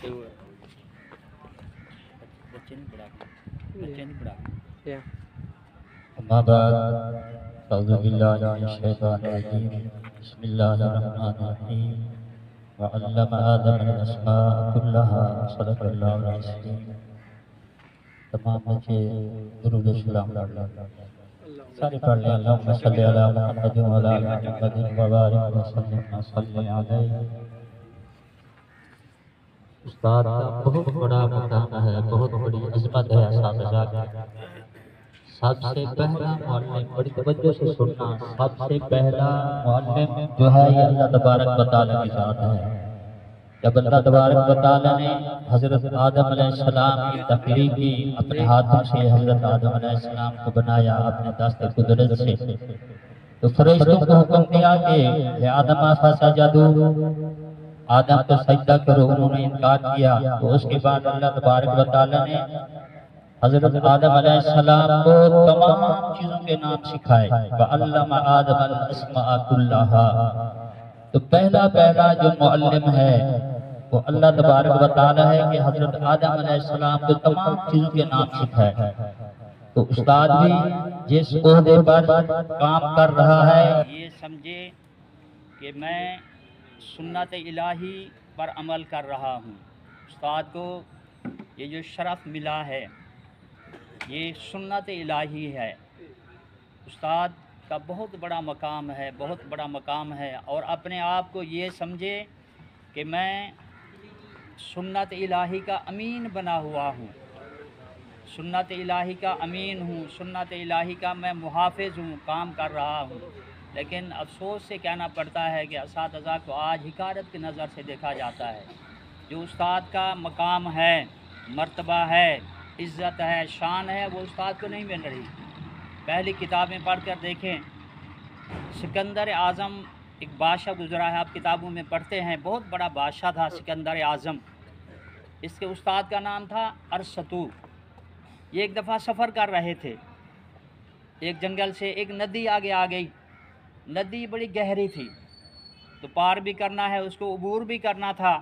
से हुआ बच्चे नहीं पढ़ा अम्मा बाद अऊज़ु बिल्लाहि मिनश शैतानिर रजीम बिस्मिल्लाहिर रहमानिर रहीम व अल्लम आदम अल अस्माअ कुल्लहा सदक़ल्लाहुल अज़ीम। तमाम बच्चे दुरूद सलाम पढ़ लें, सारे पढ़ लें। अल्लाहुम्मा सल्लि अला मुहम्मद व अला आलि मुहम्मद व बारिक व सल्लिम व सल्लि अलैहि। उस्ताद का बहुत बड़ा मकाम है, बहुत बड़ी अज़मत है असातिज़ा की। सबसे पहला मुअल्लिम, बड़ी तवज्जो से सुनना, सबसे पहला मुअल्लिम जो है ये अल्लाह तबारक व तआला की ज़ात है। जब अल्लाह तबारक व तआला ने हज़रत आदम अलैहिस्सलाम की तख्लीक की, अपने हाथों से हज़रत आदम अलैहिस्सलाम को बनाया अपने दस्त कुदरत से, तो फरिश्तों को हुक्म दिया कि हे आदम फसजदू, आदम को सजदा करो। उन्होंने इनकार किया। तो उसके बाद अल्लाह तबारक व तआला ने हज़रत आदम अलैहिस्सलाम को तमाम चीज़ों के नाम सिखाए। व अल्लम आदम अल अस्माअ कुल्लहा। तो पहला जो मुअल्लिम है वो अल्लाह तबारक व तआला है कि हज़रत आदम अलैहिस्सलाम को तमाम चीज़ों के नाम सिखाए। तो उस्ताद भी जिस ओहदे पर काम कर रहा है ये समझे कि मैं सुन्नत इलाही पर अमल कर रहा हूँ। उस्ताद को ये जो शरफ़ मिला है ये सुन्नत इलाही है। उस्ताद का बहुत बड़ा मकाम है, बहुत बड़ा मकाम है। और अपने आप को ये समझे कि मैं सुन्नत इलाही का अमीन बना हुआ हूँ, सुन्नत इलाही का अमीन हूँ, सुन्नत इलाही का मैं मुहाफ़िज़ हूँ, काम कर रहा हूँ। लेकिन अफसोस से कहना पड़ता है कि असातिज़ा को आज हिकारत की नज़र से देखा जाता है। जो उस्ताद का मकाम है, मर्तबा है, इज़्ज़त है, शान है, वो उस्ताद को नहीं मिल रही। पहली किताबें पढ़ कर देखें, सिकंदर आज़म एक बादशाह गुज़रा है, आप किताबों में पढ़ते हैं। बहुत बड़ा बादशाह था सिकंदर आज़म। इसके उस्ताद का नाम था अरसतू। ये एक दफ़ा सफ़र कर रहे थे, एक जंगल से एक नदी आगे आ गई। नदी बड़ी गहरी थी, तो पार भी करना है, उसको अबूर भी करना था।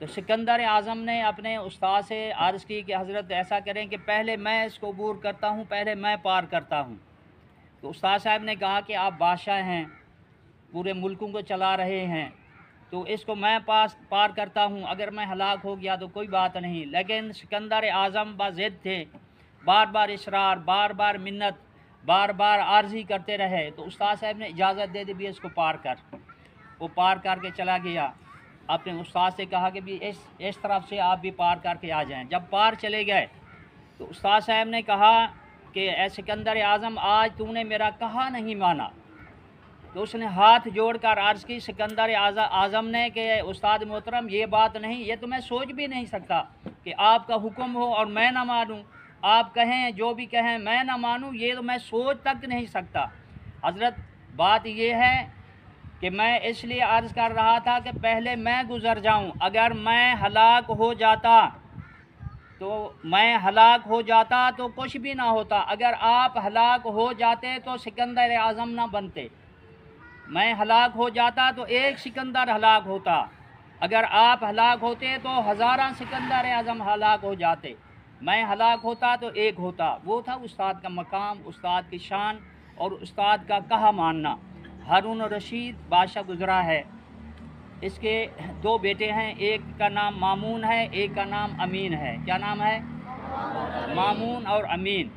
तो सिकंदर आज़म ने अपने उस्ताद से अर्ज़ की कि हज़रत ऐसा करें कि पहले मैं इसको अबूर करता हूँ, पहले मैं पार करता हूँ। तो उस्ताद साहब ने कहा कि आप बादशाह हैं, पूरे मुल्कों को चला रहे हैं, तो इसको मैं पार करता हूँ। अगर मैं हलाक हो गया तो कोई बात नहीं। लेकिन सिकंदर आज़म बाज़िद थे, बार बार इसरार, बार बार मिन्नत, बार बार आर्ज़ी करते रहे। तो उस्ताद साहब ने इजाज़त दे दी भी इसको पार कर। वो पार करके चला गया। अपने उस्ताद से कहा कि भी इस तरफ से आप भी पार करके आ जाएं। जब पार चले गए तो उस्ताद साहब ने कहा कि ए सिकंदर आज़म, आज तूने मेरा कहा नहीं माना। तो उसने हाथ जोड़कर अर्ज़ की सिकंदर आज़म ने कि उस्ताद मोहतरम, ये बात नहीं, ये तो मैं सोच भी नहीं सकता कि आपका हुक्म हो और मैं ना मानूँ। आप कहें जो भी कहें मैं ना मानूँ, ये तो मैं सोच तक नहीं सकता। हज़रत बात ये है कि मैं इसलिए अर्ज़ कर रहा था कि पहले मैं गुज़र जाऊँ। अगर मैं हलाक हो जाता तो कुछ भी ना होता। अगर आप हलाक हो जाते तो सिकंदर आज़म ना बनते। मैं हलाक हो जाता तो एक सिकंदर हलाक होता। अगर आप हलाक होते तो हज़ारा सिकंदर आज़म हलाक हो जाते। मैं हलाक होता तो एक होता। वो था उस्ताद का मकाम, उस्ताद की शान और उस्ताद का कहा मानना। हारून रशीद बादशाह गुज़रा है, इसके दो बेटे हैं, एक का नाम मामून है, एक का नाम अमीन है। क्या नाम है? मामून और अमीन।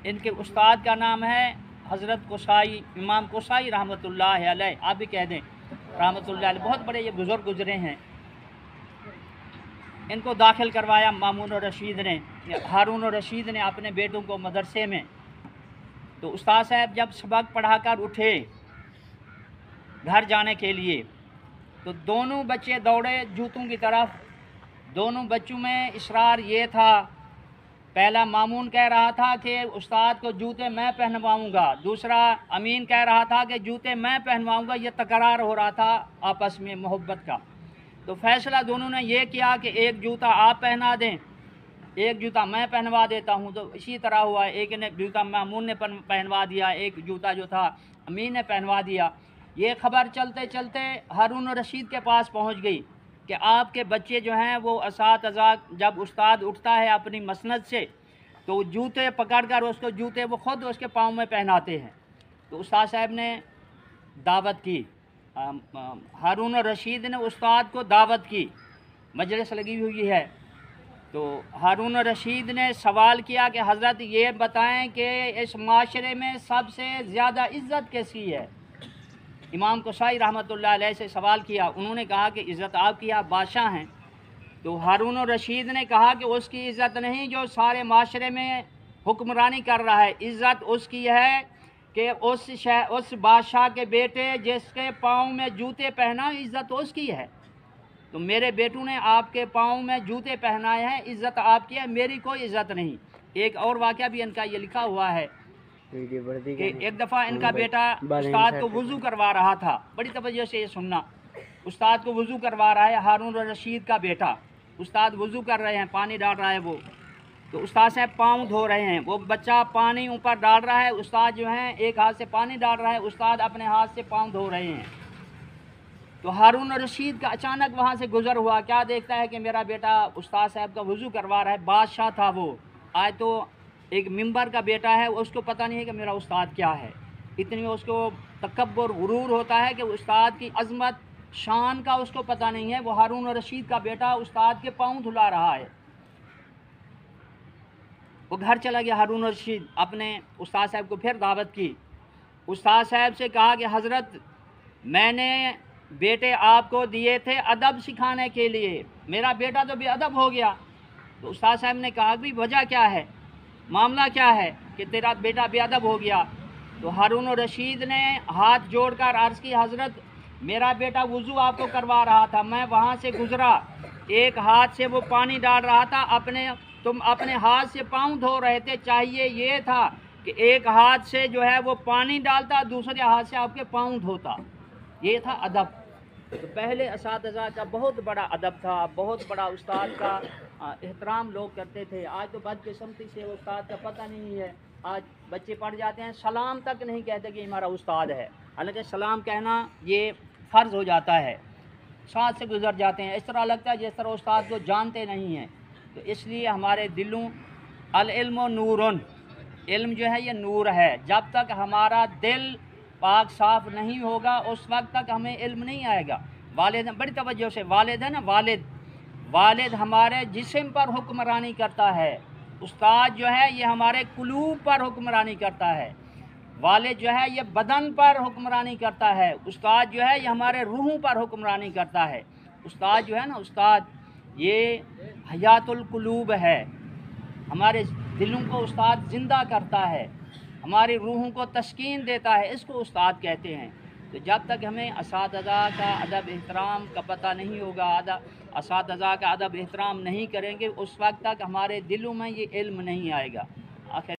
इनके उस्ताद का नाम है हज़रत कुसाई, इमाम कुसाई रहमतुल्लाह अलैह। आप भी कह दें रहमतुल्लाह अलैह। बहुत बड़े ये बुज़ुर्ग गुज़रे हैं। इनको दाखिल करवाया मामून और रशीद ने, हारून और रशीद ने अपने बेटों को मदरसे में। तो उस्ताद साहब जब सबक पढ़ाकर उठे घर जाने के लिए तो दोनों बच्चे दौड़े जूतों की तरफ। दोनों बच्चों में इसरार ये था, पहला मामून कह रहा था कि उस्ताद को जूते मैं पहनवाऊँगा, दूसरा अमीन कह रहा था कि जूते मैं पहनवाऊँगा। ये तकरार हो रहा था आपस में मोहब्बत का। तो फैसला दोनों ने ये किया कि एक जूता आप पहना दें, एक जूता मैं पहनवा देता हूँ। तो इसी तरह हुआ, एक ने जूता मामून ने पहनवा दिया, एक जूता जो था अमीन ने पहनवा दिया। ये खबर चलते चलते हारून रशीद के पास पहुँच गई कि کہ آپ کے بچے جو ہیں وہ اساتذہ جب استاد اٹھتا ہے اپنی مسند سے تو جوتے پکڑ کر اس کو جوتے وہ خود اس کے پاؤں میں پہناتے ہیں۔ تو استاد صاحب نے دعوت کی، ہارون الرشید نے استاد کو دعوت کی، مجلس لگی ہوئی ہے، تو ہارون الرشید نے سوال کیا کہ حضرت یہ بتائیں کہ اس معاشرے میں سب سے زیادہ عزت کس کی ہے؟ امام قصائی رحمۃ اللہ علیہ سے سوال کیا، انہوں نے کہا کہ عزت آپ کی، آپ بادشاہ ہیں۔ تو ہارون الرشید نے کہا کہ اس کی عزت نہیں جو سارے معاشرے میں حکمرانی کر رہا ہے، عزت اس کی ہے کہ اس بادشاہ کے بیٹے جس کے پاؤں میں جوتے پہنا، عزت اس کی ہے۔ تو میرے بیٹوں نے آپ کے پاؤں میں جوتے پہنائے ہیں، عزت آپ کی ہے، میری کوئی عزت نہیں۔ ایک اور واقعہ بھی ان کا یہ لکھا ہوا ہے کہ ایک دفعہ ان کا بیٹا استاد کو وضو کروا رہا تھا، بڑی توجہ سے یہ سننا، استاد کو وضو کروا رہا ہے ہارون الرشید کا بیٹا، استاد وضو کر رہے ہیں، پانی ڈال رہا ہے وہ، تو استاد صاحب پاؤں دھو رہے ہیں، وہ بچہ پانی اوپر ڈال رہا ہے، استاد جو ہیں ایک ہاتھ سے پانی ڈال رہا ہے، استاد اپنے ہاتھ سے پاؤں دھو رہے ہیں۔ تو ہارون الرشید کا اچانک وہاں سے گزر ہوا، کیا دیکھتا ہے کہ میرا بیٹا استاد صاحب کا وضو کروا رہا ہے، بادشاہ تھا وہ، آج تو ایک ممبر کا بیٹا ہے، اس کو پتہ نہیں ہے کہ میرا استاد کیا ہے، اتنی اس کو تکبر غرور ہوتا ہے کہ استاد کی عظمت شان کا اس کو پتہ نہیں ہے، وہ ہارون الرشید کا بیٹا استاد کے پاؤں دھلا رہا ہے۔ وہ گھر چلا گیا ہارون الرشید، اپنے استاد صاحب کو پھر دعوت کی، استاد صاحب سے کہا کہ حضرت میں نے بیٹے آپ کو دیے تھے ادب سکھانے کے لیے، میرا بیٹا تو بے ادب ہو گیا۔ تو استاد صاحب نے کہا کہ وجہ کیا ہے، معاملہ کیا ہے کہ تیرا بیٹا بے ادب ہو گیا؟ تو ہارون الرشید نے ہاتھ جوڑ کر عرض کی، حضرت میرا بیٹا وضو آپ کو کروا رہا تھا، میں وہاں سے گزرا، ایک ہاتھ سے وہ پانی ڈال رہا تھا، تم اپنے ہاتھ سے پاؤں دھو رہے تھے، چاہیے یہ تھا کہ ایک ہاتھ سے جو ہے وہ پانی ڈالتا، دوسرے ہاتھ سے آپ کے پاؤں دھوتا، یہ تھا ادب۔ تو پہلے اساتذہ کا بہت بڑا ادب تھا، بہت بڑا استاد کا احترام لوگ کرتے تھے۔ آج تو بدقسمتی سے استاد کا پتہ نہیں ہے، آج بچے پڑھ جاتے ہیں سلام تک نہیں کہتے کہ ہمارا استاد ہے، حالانکہ سلام کہنا یہ فرض ہو جاتا ہے، ساتھ سے گزر جاتے ہیں، اس طرح لگتا ہے جس طرح استاد کو جانتے نہیں ہیں۔ تو اس لیے ہمارے دلوں، العلم و نورن، علم جو ہے یہ نور ہے، جب تک ہمارا دل پاک صاف نہیں ہوگا اس وقت تک ہمیں علم نہیں آئے گا۔ والد، بڑی توجہ سے، والد ہے نا، والد ہمارے جسم پر حکمرانی کرتا ہے، استاد جو ہے یہ ہمارے قلوب پر حکمرانی کرتا ہے، والد جو ہے یہ بدن پر حکمرانی کرتا ہے، استاد جو ہے یہ ہمارے روحوں پر حکمرانی کرتا ہے۔ استاد جو ہے نا، استاد یہ حیات القلوب ہے، ہمارے دلوں کو استاد زندہ کرتا ہے، ہماری روحوں کو تسکین دیتا ہے، اس کو استاد کہتے ہیں۔ تو جب تک ہمیں اساتذہ کا ادب احترام کا پتہ نہیں ہوگا، اساتذہ کا ادب احترام نہیں کریں گے، اس وقت تک ہمارے دلوں میں یہ علم نہیں آئے گا۔ آخر